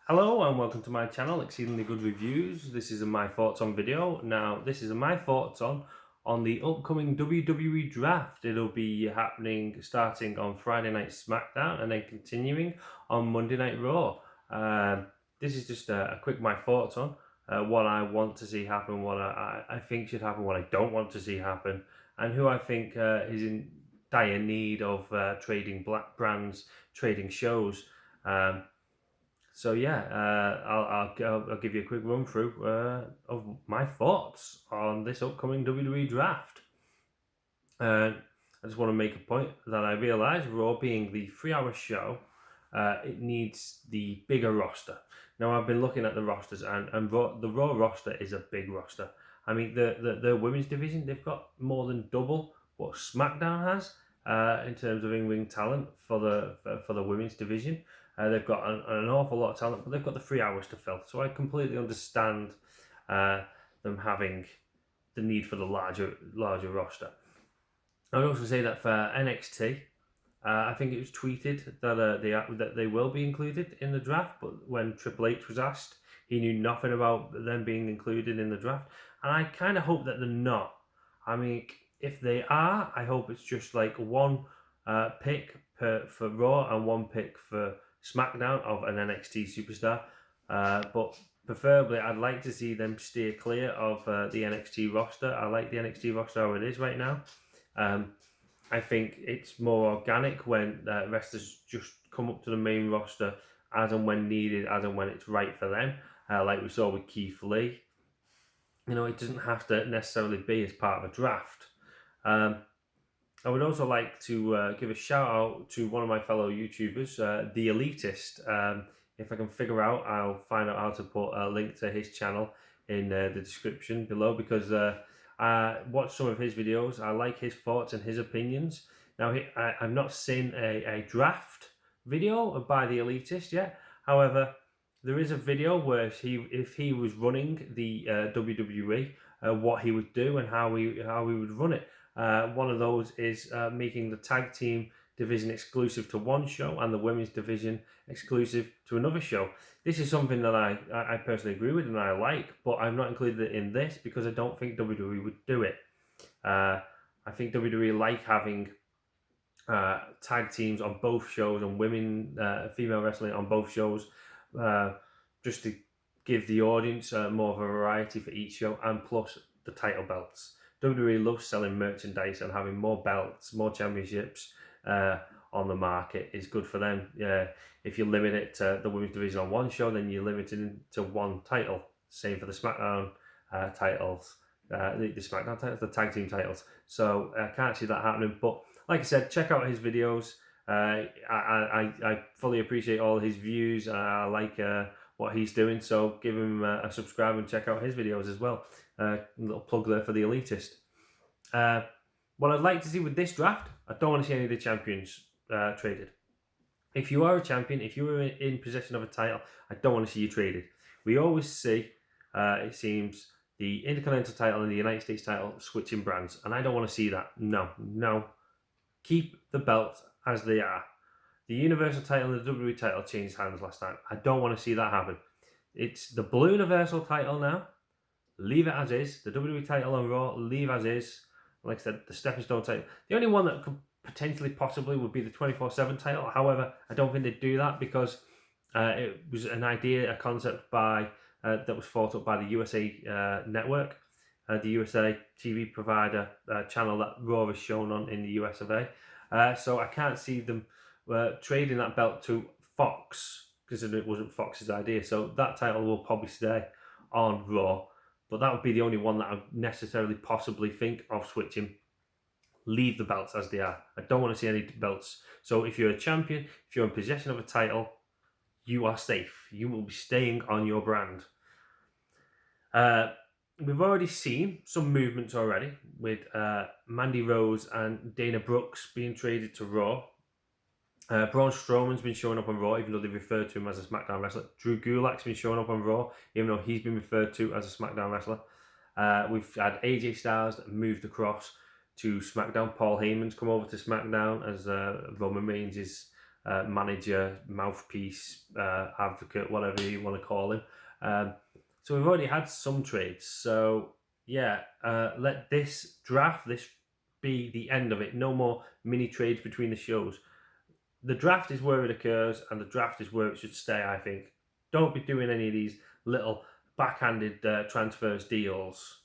Hello and welcome to my channel, Exceedingly Good Reviews. This is a my thoughts on video. Now, this is a my thoughts on the upcoming WWE Draft. It'll be happening starting on Friday Night SmackDown and then continuing on Monday Night Raw. This is just a quick my thoughts on what I want to see happen, what I think should happen, what I don't want to see happen, and who I think is in dire need of trading black brands, trading shows. So yeah, I'll give you a quick run through of my thoughts on this upcoming WWE Draft. I just want to make a point that I realise Raw being the 3-hour show, it needs the bigger roster. Now I've been looking at the rosters and the Raw roster is a big roster. I mean the women's division, they've got more than double what SmackDown has in terms of in-ring talent for the women's division. They've got an awful lot of talent, but they've got the 3 hours to fill. So I completely understand them having the need for the larger roster. I would also say that for NXT, I think it was tweeted that they will be included in the draft, but when Triple H was asked, he knew nothing about them being included in the draft. And I kind of hope that they're not. I mean, if they are, I hope it's just like one pick for Raw and one pick for SmackDown of an NXT superstar. But preferably, I'd like to see them steer clear of the NXT roster. I like the NXT roster how it is right now. I think it's more organic when wrestlers just come up to the main roster as and when needed, as and when it's right for them. Like we saw with Keith Lee. You know, it doesn't have to necessarily be as part of a draft. I would also like to give a shout out to one of my fellow YouTubers, The Elitist. If I can figure out, I'll find out how to put a link to his channel in the description below, because I watched some of his videos. I like his thoughts and his opinions. Now, I've not seen a draft video by The Elitist yet. However, there is a video where if he was running the WWE, what he would do and how he would run it. One of those is making the tag team division exclusive to one show and the women's division exclusive to another show. This is something that I personally agree with and I like, but I've not included it in this because I don't think WWE would do it. I think WWE like having tag teams on both shows and female wrestling on both shows, just to give the audience more of a variety for each show, and plus the title belts. WWE loves selling merchandise, and having more belts, more championships on the market is good for them. If you limit it to the women's division on one show, then you're limited to one title. Same for the SmackDown titles, the SmackDown titles, the tag team titles. So I can't see that happening. But like I said, check out his videos. I fully appreciate all his views. I like what he's doing, so give him a subscribe and check out his videos as well. A little plug there for The Elitist. What I'd like to see with this draft, I don't want to see any of the champions traded. If you are a champion, if you are in possession of a title, I don't want to see you traded. We always see, it seems, the Intercontinental title and the United States title switching brands, and I don't want to see that. No. Keep the belts as they are. The Universal title and the WWE title changed hands last time. I don't want to see that happen. It's the Blue Universal title now. Leave it as is. The WWE title on Raw, leave as is. Like I said, the Stepping Stone title. The only one that could potentially, possibly, would be the 24/7 title. However, I don't think they'd do that because it was an idea, a concept that was thought up by the USA Network, the USA TV provider channel that Raw is shown on in the US of A. So I can't see them trading that belt to Fox, because it wasn't Fox's idea. So that title will probably stay on Raw, but that would be the only one that I necessarily possibly think of switching. Leave the belts as they are. I don't want to see any belts. So if you're a champion, if you're in possession of a title, you are safe. You will be staying on your brand. We've already seen some movements already with Mandy Rose and Dana Brooks being traded to Raw. Braun Strowman's been showing up on Raw, even though they refer to him as a SmackDown wrestler. Drew Gulak's been showing up on Raw, even though he's been referred to as a SmackDown wrestler. We've had AJ Styles that moved across to SmackDown. Paul Heyman's come over to SmackDown as Roman Reigns' manager, mouthpiece, advocate, whatever you want to call him. So we've already had some trades. So yeah, let this draft, this be the end of it. No more mini trades between the shows. The draft is where it occurs, and the draft is where it should stay, I think. Don't be doing any of these little backhanded transfers deals.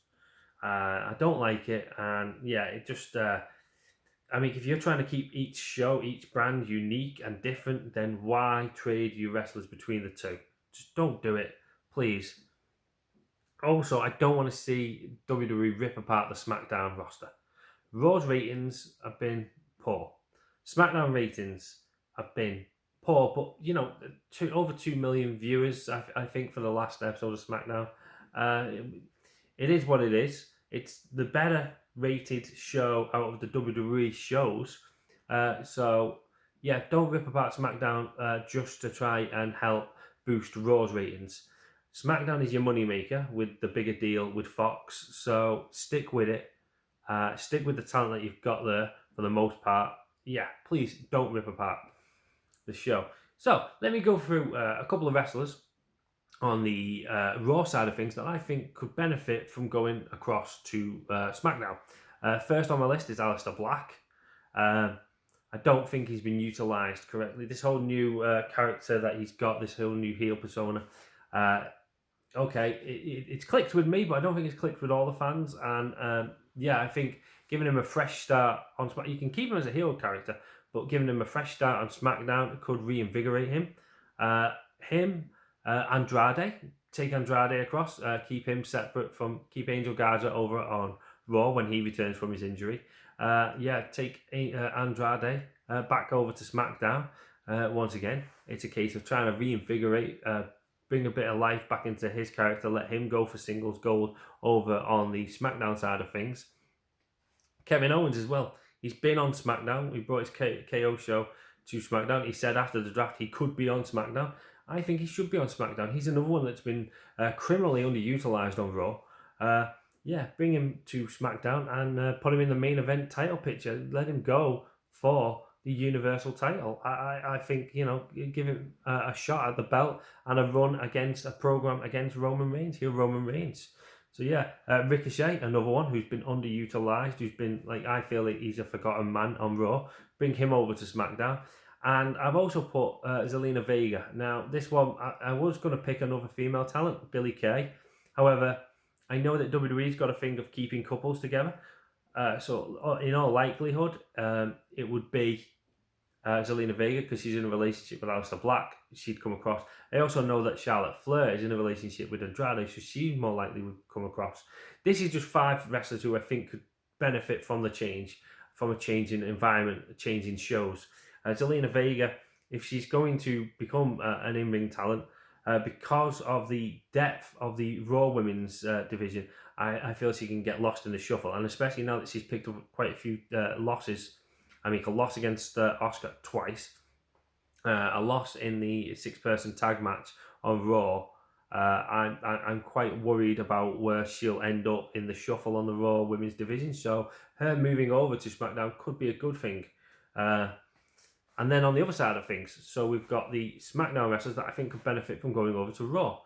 I don't like it, and yeah, it just. I mean, if you're trying to keep each show, each brand unique and different, then why trade your wrestlers between the two? Just don't do it, please. Also, I don't want to see WWE rip apart the SmackDown roster. Raw's ratings have been poor. SmackDown ratings have been poor, but you know, over 2 million viewers, I think, for the last episode of SmackDown. It is what it is. It's the better rated show out of the WWE shows. So, yeah, don't rip apart SmackDown just to try and help boost Raw's ratings. SmackDown is your moneymaker with the bigger deal with Fox, so stick with it. Stick with the talent that you've got there for the most part. Yeah, please don't rip apart the show. So let me go through a couple of wrestlers on the Raw side of things that I think could benefit from going across to SmackDown. First on my list is Aleister Black. I don't think he's been utilised correctly. This whole new character that he's got, this whole new heel persona, okay, it's clicked with me, but I don't think it's clicked with all the fans. And yeah, I think giving him a fresh start on SmackDown, you can keep him as a heel character, but giving him a fresh start on SmackDown could reinvigorate him. Andrade, take Andrade across, keep him separate from, keep Angel Garza over on Raw when he returns from his injury. Yeah, take Andrade back over to SmackDown. Once again, it's a case of trying to reinvigorate, bring a bit of life back into his character, let him go for singles gold over on the SmackDown side of things. Kevin Owens as well. He's been on SmackDown. He brought his KO show to SmackDown. He said after the draft he could be on SmackDown. I think he should be on SmackDown. He's another one that's been criminally underutilized on Raw. Yeah, bring him to SmackDown and put him in the main event title picture. Let him go for the Universal title. I think, you know, give him a shot at the belt and a run against a program against Roman Reigns. He'll Roman Reigns. So yeah, Ricochet, another one who's been underutilized, who's been, like, I feel like he's a forgotten man on Raw. Bring him over to SmackDown. And I've also put Zelina Vega. Now, this one, I was going to pick another female talent, Billie Kay. However, I know that WWE's got a thing of keeping couples together. So in all likelihood, it would be Zelina Vega, because she's in a relationship with Aleister Black. She'd come across. I also know that Charlotte Flair is in a relationship with Andrade, so she more likely would come across. This is just 5 wrestlers who I think could benefit from the change, from a change in environment, a change in shows. Zelina Vega, if she's going to become an in-ring talent, because of the depth of the Raw Women's division, I feel she can get lost in the shuffle, and especially now that she's picked up quite a few losses. I mean, a loss against Asuka twice, a loss in the 6-person tag match on Raw. I'm quite worried about where she'll end up in the shuffle on the Raw Women's division. So her moving over to SmackDown could be a good thing. And then on the other side of things, so we've got the SmackDown wrestlers that I think could benefit from going over to Raw.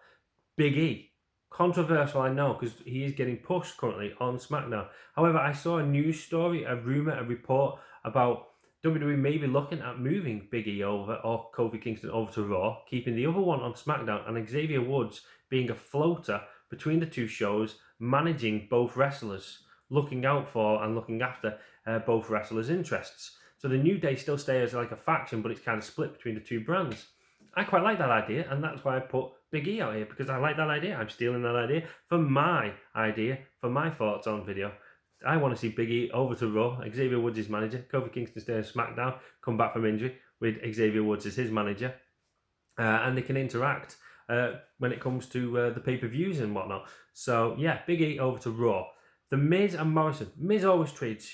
Big E. Controversial, I know, because he is getting pushed currently on SmackDown. However, I saw a news story, a rumour, a report about WWE maybe looking at moving Big E over, or Kofi Kingston over to Raw, keeping the other one on SmackDown, and Xavier Woods being a floater between the two shows, managing both wrestlers, looking out for and looking after both wrestlers' interests. So the New Day still stays as like a faction, but it's kind of split between the two brands. I quite like that idea, and that's why I put Big E out here, because I like that idea. I'm stealing that idea for my idea, for my thoughts on video. I want to see Big E over to Raw, Xavier Woods is manager, Kofi Kingston stays on SmackDown, come back from injury with Xavier Woods as his manager, and they can interact when it comes to the pay-per-views and whatnot. So yeah, Big E over to Raw. The Miz and Morrison. Miz always trades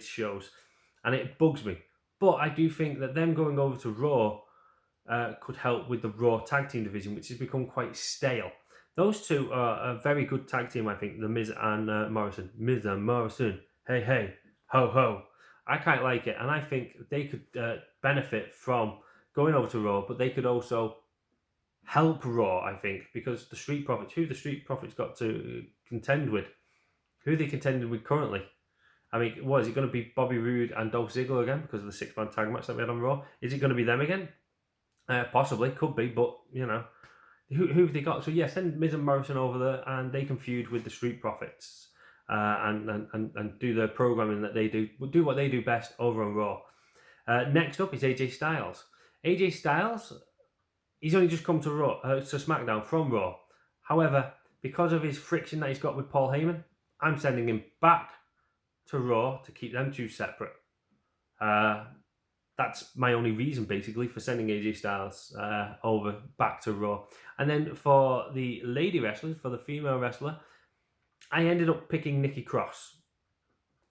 shows, and it bugs me. But I do think that them going over to Raw could help with the Raw tag team division, which has become quite stale. Those two are a very good tag team, I think, the Miz and Morrison. Miz and Morrison, hey, hey, ho, ho. I quite like it, and I think they could benefit from going over to Raw, but they could also help Raw, I think, because the Street Profits, who the Street Profits got to contend with, who are they contending with currently? I mean, what is it going to be? Bobby Roode and Dolph Ziggler again because of the 6-man tag match that we had on Raw? Is it going to be them again? Possibly, could be, but you know, who have they got? So yeah, send Miz and Morrison over there, and they can feud with the Street Profits, and do the programming that they do what they do best over on Raw. Next up is AJ Styles. AJ Styles, he's only just come to to SmackDown from Raw. However, because of his friction that he's got with Paul Heyman, I'm sending him back to Raw to keep them two separate. That's my only reason, basically, for sending AJ Styles over back to Raw. And then for the lady wrestlers, for the female wrestler, I ended up picking Nikki Cross.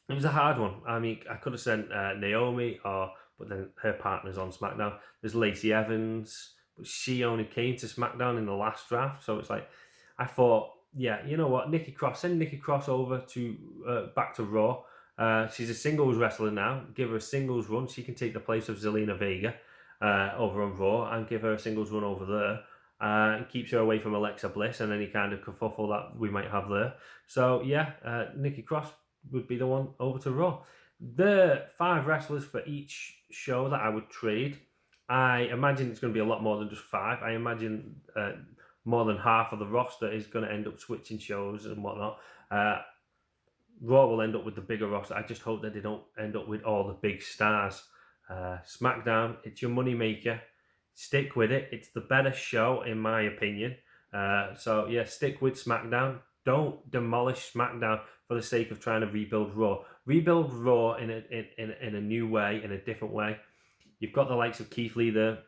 It was a hard one. I mean, I could have sent Naomi, but then her partner's on SmackDown. There's Lacey Evans, but she only came to SmackDown in the last draft. So it's like, I thought, yeah, you know what, Nikki Cross, send Nikki Cross over to back to Raw. She's a singles wrestler now. Give her a singles run. She can take the place of Zelina Vega over on Raw and give her a singles run over there. And keeps her away from Alexa Bliss and any kind of kerfuffle that we might have there. So yeah, Nikki Cross would be the one over to Raw. The 5 wrestlers for each show that I would trade, I imagine it's going to be a lot more than just 5. I imagine more than half of the roster is going to end up switching shows and whatnot. Raw will end up with the bigger roster. I just hope that they don't end up with all the big stars. SmackDown, it's your money maker. Stick with it. It's the better show, in my opinion. So yeah, stick with SmackDown. Don't demolish SmackDown for the sake of trying to rebuild Raw. Rebuild Raw in a new way, in a different way. You've got the likes of Keith Lee there,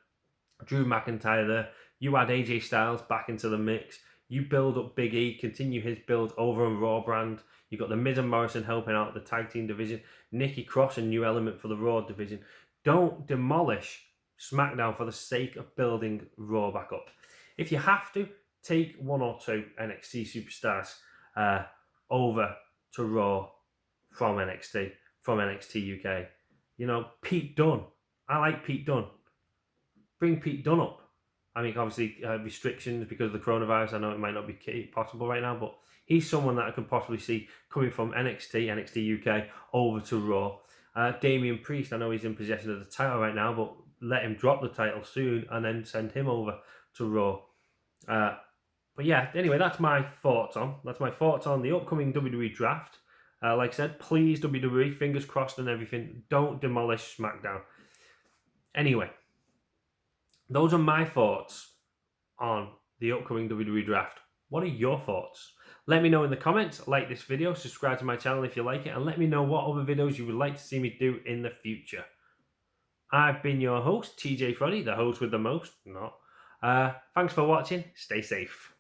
Drew McIntyre there. You add AJ Styles back into the mix. You build up Big E, continue his build over on Raw brand. You've got the Miz and Morrison helping out the tag team division. Nikki Cross, a new element for the Raw division. Don't demolish SmackDown for the sake of building Raw back up. If you have to, take 1 or 2 NXT superstars over to Raw from NXT UK. You know, Pete Dunne. I like Pete Dunne. Bring Pete Dunne up. I mean, obviously, restrictions because of the coronavirus. I know it might not be possible right now, but he's someone that I could possibly see coming from NXT UK, over to Raw. Damian Priest, I know he's in possession of the title right now, but let him drop the title soon and then send him over to Raw. But yeah, anyway, that's my thoughts on the upcoming WWE Draft. Like I said, please, WWE, fingers crossed and everything, don't demolish SmackDown. Anyway, those are my thoughts on the upcoming WWE Draft. What are your thoughts? Let me know in the comments, like this video, subscribe to my channel if you like it, and let me know what other videos you would like to see me do in the future. I've been your host, TJ Froddy, the host with the most. Thanks for watching. Stay safe.